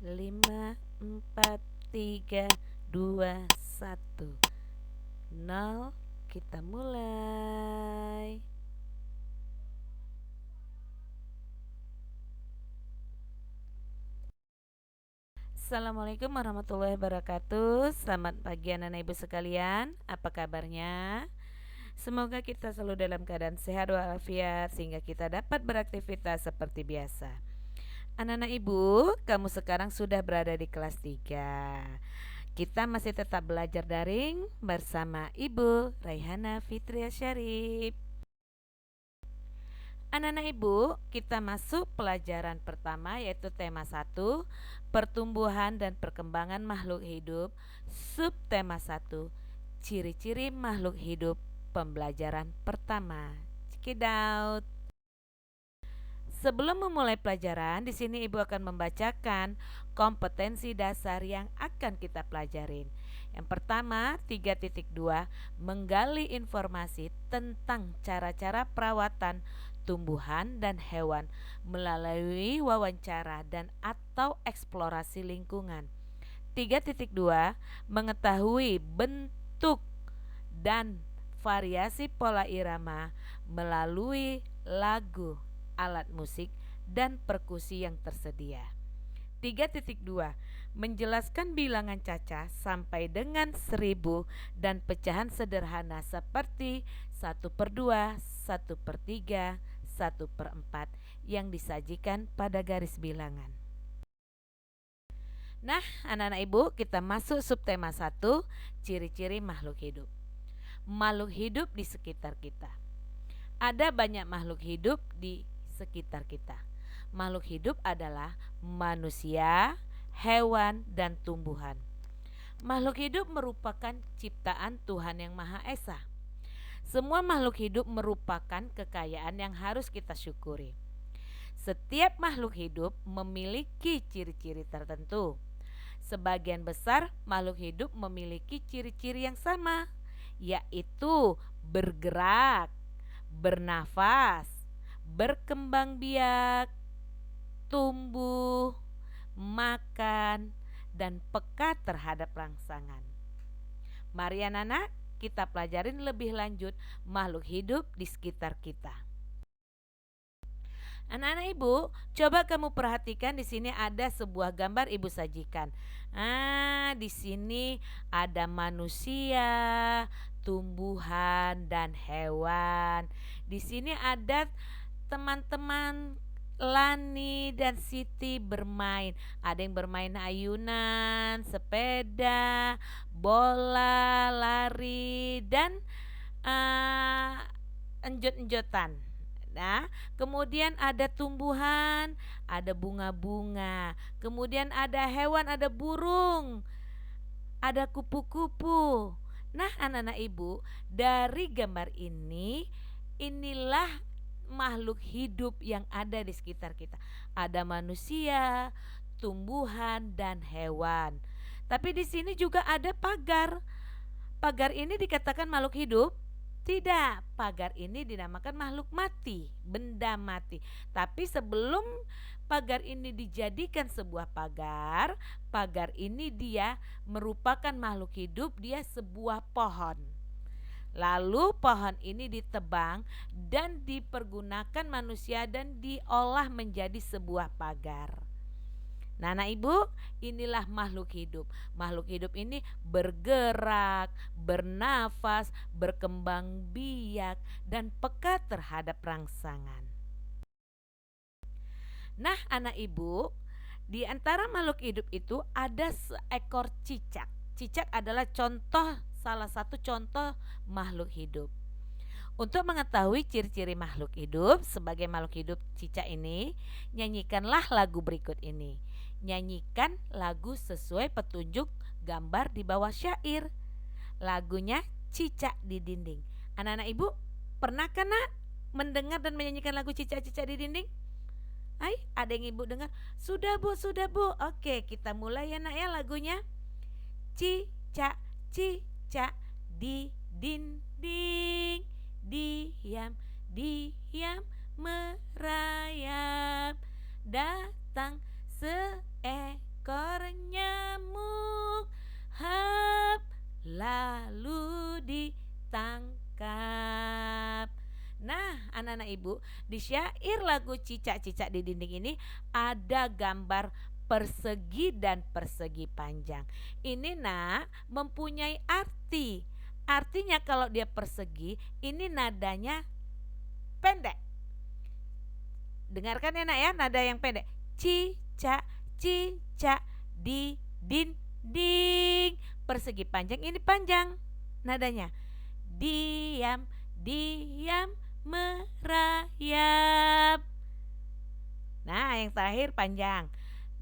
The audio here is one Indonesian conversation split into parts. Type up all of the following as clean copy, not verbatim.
5, 4, 3, 2, 1, 0. Kita mulai. Assalamualaikum warahmatullahi wabarakatuh. Selamat pagi anak-anak ibu sekalian. Apa kabarnya? Semoga kita selalu dalam keadaan sehat walafiat sehingga kita dapat beraktivitas seperti biasa. Anak-anak ibu, kamu sekarang sudah berada di kelas 3. Kita masih tetap belajar daring bersama Ibu Raihana Fitria Syarif. Anak-anak ibu, kita masuk pelajaran pertama yaitu tema 1, pertumbuhan dan perkembangan makhluk hidup. Subtema 1, ciri-ciri makhluk hidup, pembelajaran pertama. Check it out. Sebelum memulai pelajaran, di sini Ibu akan membacakan kompetensi dasar yang akan kita pelajarin. Yang pertama, 3.2, menggali informasi tentang cara-cara perawatan tumbuhan dan hewan melalui wawancara dan atau eksplorasi lingkungan. 3.2, mengetahui bentuk dan variasi pola irama melalui lagu, alat musik, dan perkusi yang tersedia. 3.2, menjelaskan bilangan cacah sampai dengan 1000 dan pecahan sederhana seperti 1/2, 1/3, 1/4 yang disajikan pada garis bilangan. Nah, anak-anak ibu, kita masuk subtema 1, ciri-ciri makhluk hidup. Makhluk hidup di sekitar kita. Ada banyak makhluk hidup di sekitar kita. Makhluk hidup adalah manusia, hewan, dan tumbuhan. Makhluk hidup merupakan ciptaan Tuhan yang Maha Esa. Semua makhluk hidup merupakan kekayaan yang harus kita syukuri. Setiap makhluk hidup memiliki ciri-ciri tertentu. Sebagian besar makhluk hidup memiliki ciri-ciri yang sama, yaitu bergerak, bernafas, berkembang biak, tumbuh, makan, dan peka terhadap rangsangan. Mari anak-anak, kita pelajarin lebih lanjut makhluk hidup di sekitar kita. Anak-anak ibu, coba kamu perhatikan di sini ada sebuah gambar ibu sajikan. Di sini ada manusia, tumbuhan, dan hewan. Di sini ada teman-teman Lani dan Siti bermain. Ada yang bermain ayunan, sepeda, bola, lari, dan enjot-enjotan. Nah, kemudian ada tumbuhan, ada bunga-bunga. Kemudian ada hewan, ada burung, ada kupu-kupu. Nah, anak-anak ibu, dari gambar ini, inilah makhluk hidup yang ada di sekitar kita. Ada manusia, tumbuhan, dan hewan. Tapi di sini juga ada pagar. Pagar ini dikatakan makhluk hidup? Tidak, pagar ini dinamakan makhluk mati, benda mati. Tapi sebelum pagar ini dijadikan sebuah pagar, pagar ini dia merupakan makhluk hidup, dia sebuah pohon. Lalu pohon ini ditebang dan dipergunakan manusia dan diolah menjadi sebuah pagar. Nah, anak ibu, inilah makhluk hidup. Makhluk hidup ini bergerak, bernafas, berkembang biak, dan peka terhadap rangsangan. Nah, anak ibu, di antara makhluk hidup itu ada seekor cicak. Cicak adalah salah satu contoh makhluk hidup. Untuk mengetahui ciri-ciri makhluk hidup, sebagai makhluk hidup cicak ini, nyanyikanlah lagu berikut ini. Nyanyikan lagu sesuai petunjuk gambar di bawah syair. Lagunya Cicak di Dinding. Anak-anak ibu, pernah kan mendengar dan menyanyikan lagu Cicak-cicak di Dinding? Ada yang ibu dengar? Sudah bu, sudah bu. Oke, kita mulai ya nak ya lagunya. Cicak, cicak di dinding, diam, diam merayap, datang seekor ibu, di syair lagu Cicak-Cicak di Dinding ini ada gambar persegi dan persegi panjang. Ini nak mempunyai arti. Artinya kalau dia persegi, ini nadanya pendek. Dengarkan ya nak ya, nada yang pendek. Cicak, cicak di dinding. Persegi panjang, ini panjang nadanya. Diam, diam merayap. Nah, yang terakhir panjang.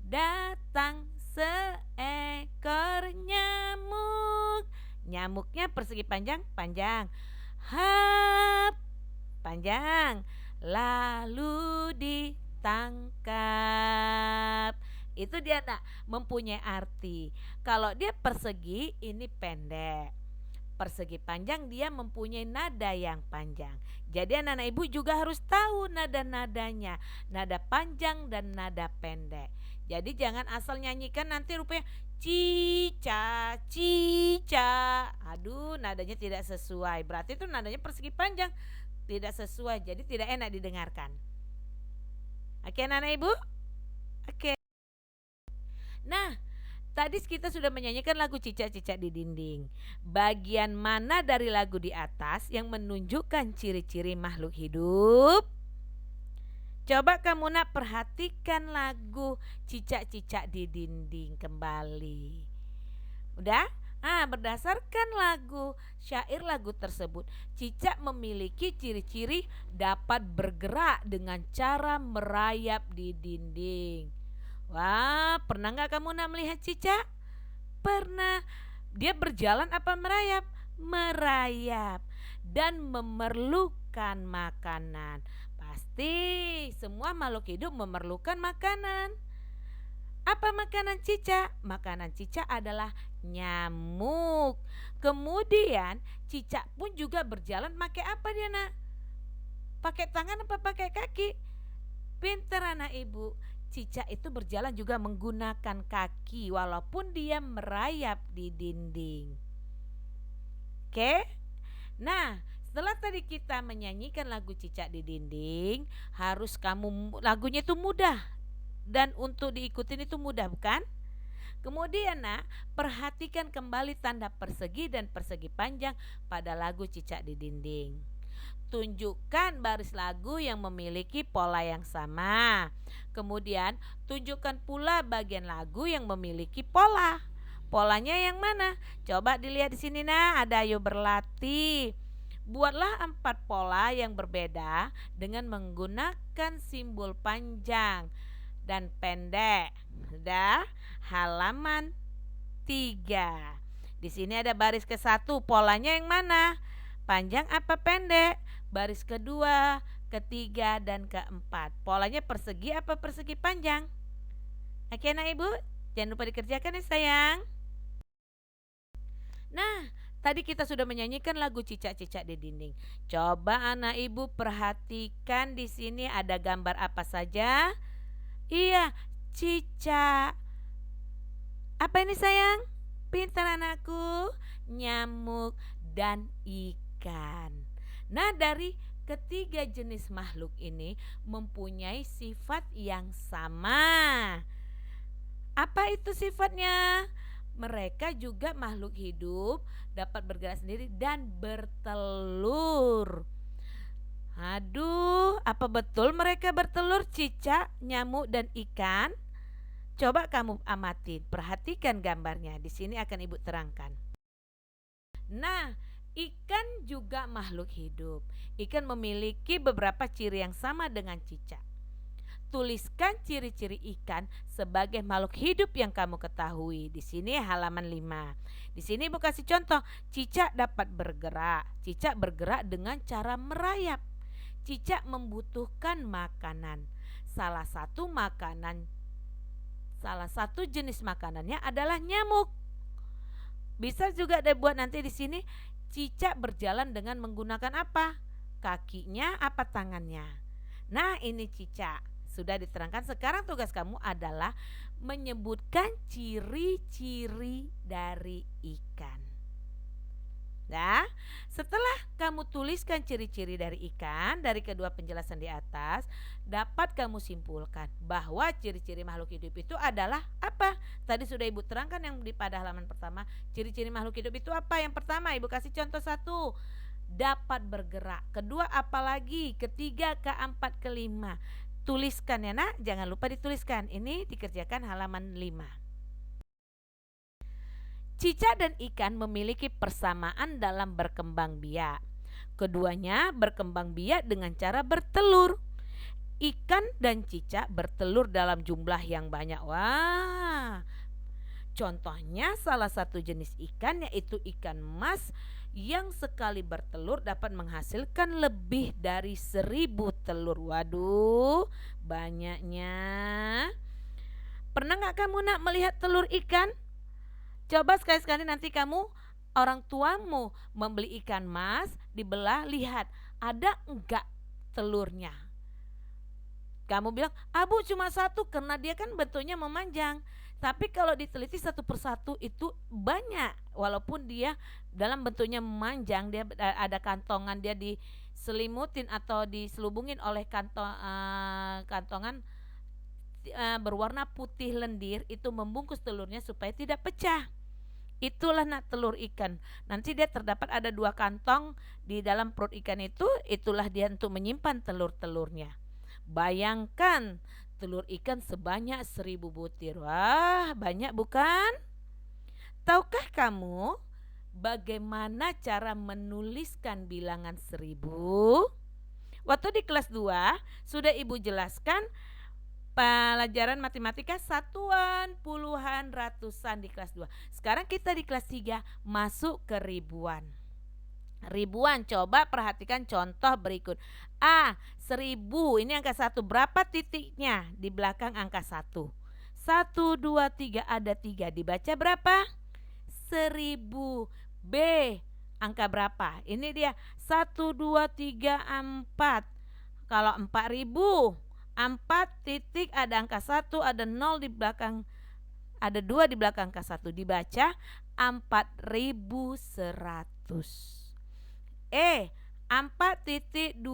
Datang seekor nyamuk. Nyamuknya persegi panjang, panjang. Hap, panjang. Lalu ditangkap. Itu dia nak, mempunyai arti. Kalau dia persegi, ini pendek. Persegi panjang, dia mempunyai nada yang panjang. Jadi anak-anak ibu juga harus tahu nada-nadanya, nada panjang dan nada pendek. Jadi jangan asal nyanyikan nanti rupanya cica, cica. Aduh, nadanya tidak sesuai. Berarti itu nadanya persegi panjang, tidak sesuai. Jadi tidak enak didengarkan. Oke anak-anak ibu? Oke. Nah, tadi kita sudah menyanyikan lagu Cicak-Cicak di Dinding. Bagian mana dari lagu di atas yang menunjukkan ciri-ciri makhluk hidup? Coba kamu nak perhatikan lagu Cicak-Cicak di Dinding kembali. Udah? Berdasarkan lagu, syair lagu tersebut, cicak memiliki ciri-ciri dapat bergerak dengan cara merayap di dinding. Wah, pernah gak kamu nak melihat cicak? Pernah. Dia berjalan apa merayap? Merayap. Dan memerlukan makanan. Pasti semua makhluk hidup memerlukan makanan. Apa makanan cicak? Makanan cicak adalah nyamuk. Kemudian cicak pun juga berjalan pakai apa dia nak? Pakai tangan apa pakai kaki? Pintar anak ibu. Cicak itu berjalan juga menggunakan kaki walaupun dia merayap di dinding. Oke? Nah, setelah tadi kita menyanyikan lagu Cicak di Dinding, harus lagunya itu mudah. Dan untuk diikutin itu mudah, bukan? Kemudian nak, perhatikan kembali tanda persegi dan persegi panjang pada lagu Cicak di Dinding. Tunjukkan baris lagu yang memiliki pola yang sama. Kemudian tunjukkan pula bagian lagu yang memiliki pola. Polanya yang mana? Coba dilihat di sini nah, ada Ayo Berlatih. Buatlah 4 pola yang berbeda dengan menggunakan simbol panjang dan pendek. Sudah, halaman 3. Di sini ada baris ke-1, polanya yang mana? Panjang apa pendek? Baris kedua, ketiga, dan keempat. Polanya persegi apa persegi panjang? Oke anak ibu, jangan lupa dikerjakan ya sayang. Nah, tadi kita sudah menyanyikan lagu Cicak-Cicak di Dinding. Coba anak ibu perhatikan di sini ada gambar apa saja? Iya, cicak. Apa ini sayang? Pintar anakku. Nyamuk dan ikan. Nah, dari ketiga jenis makhluk ini mempunyai sifat yang sama. Apa itu sifatnya? Mereka juga makhluk hidup, dapat bergerak sendiri dan bertelur. Aduh, apa betul mereka bertelur, cicak, nyamuk, dan ikan? Coba kamu amatin, perhatikan gambarnya. Di sini akan ibu terangkan. Nah, ikan juga makhluk hidup. Ikan memiliki beberapa ciri yang sama dengan cicak. Tuliskan ciri-ciri ikan sebagai makhluk hidup yang kamu ketahui. Di sini halaman 5. Di sini ibu kasih contoh, cicak dapat bergerak. Cicak bergerak dengan cara merayap. Cicak membutuhkan makanan. Salah satu jenis makanannya adalah nyamuk. Bisa juga dibuat nanti di sini, cicak berjalan dengan menggunakan apa? Kakinya apa tangannya? Nah, ini cicak. Sudah diterangkan, sekarang tugas kamu adalah menyebutkan ciri-ciri dari ikan. Nah, setelah kamu tuliskan ciri-ciri dari ikan dari kedua penjelasan di atas, dapat kamu simpulkan bahwa ciri-ciri makhluk hidup itu adalah apa? Tadi sudah Ibu terangkan yang pada halaman pertama. Ciri-ciri makhluk hidup itu apa? Yang pertama, Ibu kasih contoh satu, dapat bergerak. Kedua, apalagi? Ketiga, keempat, kelima. Tuliskan ya nak, jangan lupa dituliskan. Ini dikerjakan halaman 5. Cicak dan ikan memiliki persamaan dalam berkembang biak. Keduanya berkembang biak dengan cara bertelur. Ikan dan cicak bertelur dalam jumlah yang banyak. Wah, contohnya salah satu jenis ikan yaitu ikan mas yang sekali bertelur dapat menghasilkan lebih dari 1.000 telur. Waduh, banyaknya. Pernah gak kamu nak melihat telur ikan? Coba sekali-sekali nanti kamu, orang tuamu membeli ikan mas, dibelah, lihat ada enggak telurnya. Kamu bilang, Bu cuma satu, karena dia kan bentuknya memanjang. Tapi kalau diteliti satu persatu itu banyak. Walaupun dia dalam bentuknya memanjang, dia ada kantongan, dia diselimutin atau diselubungin oleh kantongan berwarna putih lendir, itu membungkus telurnya supaya tidak pecah. Itulah nak telur ikan. Nanti dia terdapat ada 2 kantong di dalam perut ikan itu, itulah dia untuk menyimpan telur-telurnya. Bayangkan telur ikan sebanyak 1.000 butir. Wah, banyak bukan? Tahukah kamu bagaimana cara menuliskan bilangan 1.000? Waktu di kelas 2 sudah Ibu jelaskan pelajaran matematika satuan, puluhan, ratusan di kelas 2. Sekarang kita di kelas 3 masuk ke ribuan. Ribuan, coba perhatikan contoh berikut. 1.000, ini angka 1, berapa titiknya di belakang angka 1? 1, 2, 3, ada 3, dibaca berapa? 1.000. B, angka berapa? Ini dia 1, 2, 3, 4. Kalau 4.000, 4 titik ada angka 1, ada 0 di belakang, ada 2 di belakang angka 1, dibaca 4.100. 4.250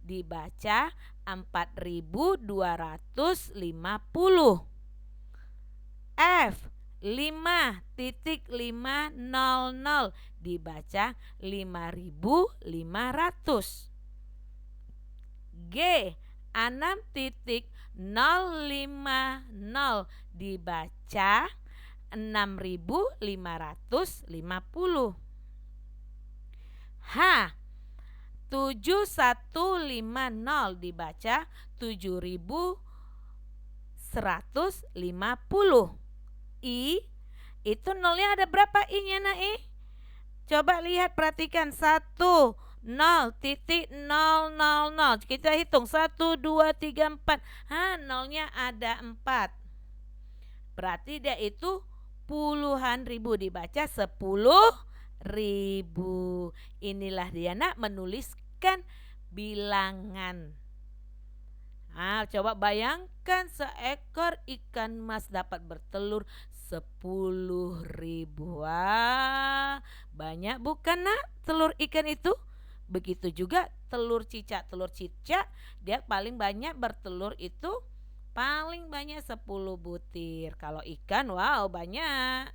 dibaca 4.250. F 5.500 dibaca 5.500. G 6.050 dibaca 6.550. H 7.150 dibaca 7.150. I itu nolnya ada berapa I-nya nak I? Coba lihat, perhatikan 1 0.000. Kita hitung 1, 2, 3, 4. Nolnya ada 4. Berarti dia itu puluhan ribu, dibaca 10.000. Inilah dia nak menuliskan bilangan. Coba bayangkan seekor ikan mas dapat bertelur 10.000. Wah, banyak bukan nak telur ikan itu? Begitu juga telur cicak. Telur cicak dia paling banyak bertelur itu paling banyak 10 butir. Kalau ikan wow banyak.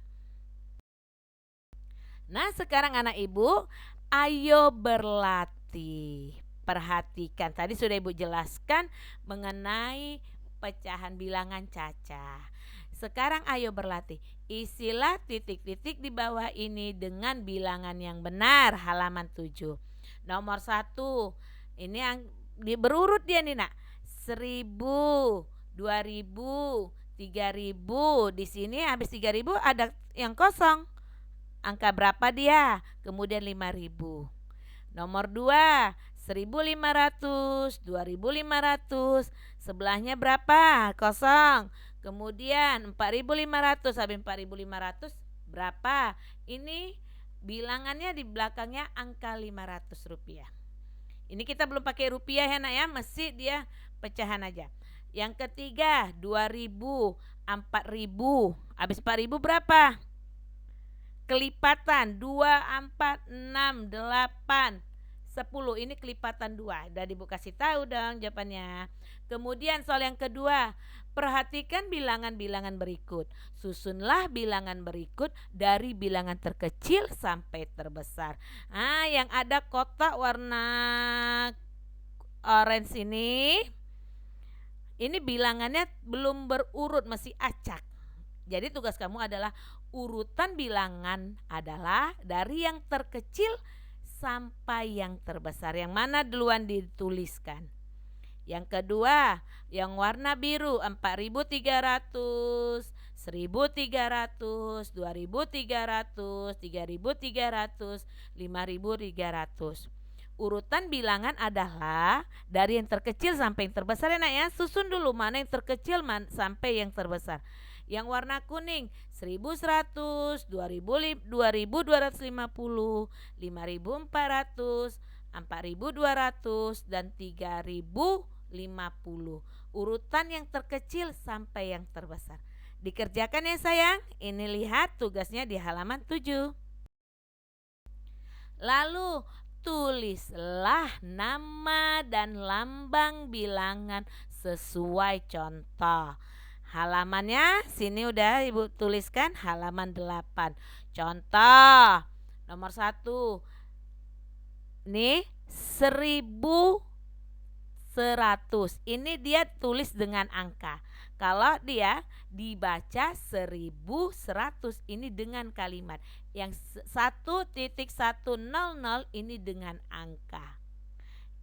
Nah, sekarang anak ibu, ayo berlatih. Perhatikan, tadi sudah ibu jelaskan mengenai pecahan bilangan cacah. Sekarang ayo berlatih. Isilah titik-titik di bawah ini dengan bilangan yang benar. Halaman 7. Nomor 1. Ini yang berurut dia nih nak. 1.000, 2.000, 3.000. Di sini habis 3.000 ada yang kosong. Angka berapa dia? Kemudian 5.000. Nomor 2, 1.500, 2.500. Sebelahnya berapa? Kosong. Kemudian 4.500, habis 4.500 berapa? Ini bilangannya di belakangnya angka 500 rupiah. Ini kita belum pakai rupiah ya nak ya, mesti dia pecahan aja. Yang ketiga 2.000, 4.000, habis 4.000 berapa? kelipatan 2, 4, 6, 8, 10. Ini kelipatan 2. Udah Ibu kasih tahu dong jawabannya. Kemudian soal yang kedua, perhatikan bilangan-bilangan berikut. Susunlah bilangan berikut dari bilangan terkecil sampai terbesar. Yang ada kotak warna orange ini bilangannya belum berurut, masih acak. Jadi tugas kamu adalah urutan bilangan adalah dari yang terkecil sampai yang terbesar. Yang mana duluan dituliskan? Yang kedua, yang warna biru 4.300, 1.300, 2.300, 3.300, 5.300. Urutan bilangan adalah dari yang terkecil sampai yang terbesar ya nak ya. Susun dulu mana yang terkecil sampai yang terbesar. Yang warna kuning 1.100, 2.250, 5.400, 4.200 dan 3.050. Urutan yang terkecil sampai yang terbesar. Dikerjakan ya sayang. Ini lihat tugasnya di halaman 7. Lalu tulislah nama dan lambang bilangan sesuai contoh. Halamannya sini udah Ibu tuliskan halaman 8. Contoh nomor 1. Nih 1.100. Ini dia tulis dengan angka. Kalau dia dibaca 1.100 ini dengan kalimat. Yang 1.100 ini dengan angka.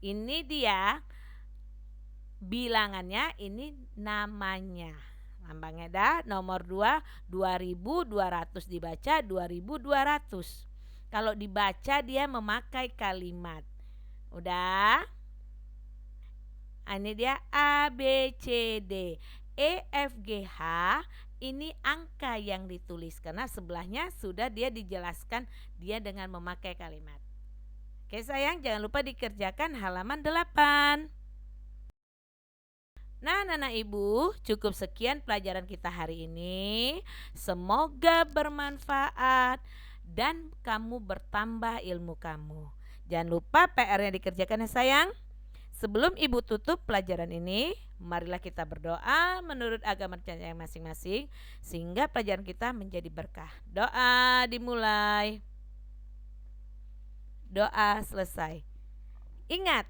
Ini dia bilangannya, ini namanya. Lambangnya dah. Nomor 2 2.200 dibaca 2.200. Kalau dibaca dia memakai kalimat. Udah? Ini dia A, B, C, D, E, F, G, H. Ini angka yang ditulis karena sebelahnya sudah dia dijelaskan dia dengan memakai kalimat. Oke sayang, jangan lupa dikerjakan halaman 8. Nah anak-anak ibu, cukup sekian pelajaran kita hari ini. Semoga bermanfaat dan kamu bertambah ilmu kamu. Jangan lupa PR-nya dikerjakan ya sayang. Sebelum ibu tutup pelajaran ini, marilah kita berdoa menurut agama yang masing-masing sehingga pelajaran kita menjadi berkah. Doa dimulai. Doa selesai. Ingat,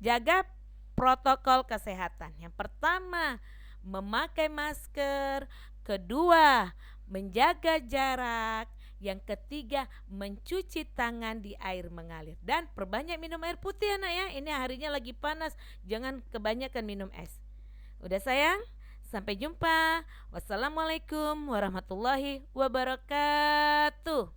jaga protokol kesehatan. Yang pertama, memakai masker. Kedua, menjaga jarak. Yang ketiga, mencuci tangan di air mengalir. Dan perbanyak minum air putih anak ya. Ini harinya lagi panas. Jangan kebanyakan minum es. Udah sayang? Sampai jumpa. Wassalamualaikum warahmatullahi wabarakatuh.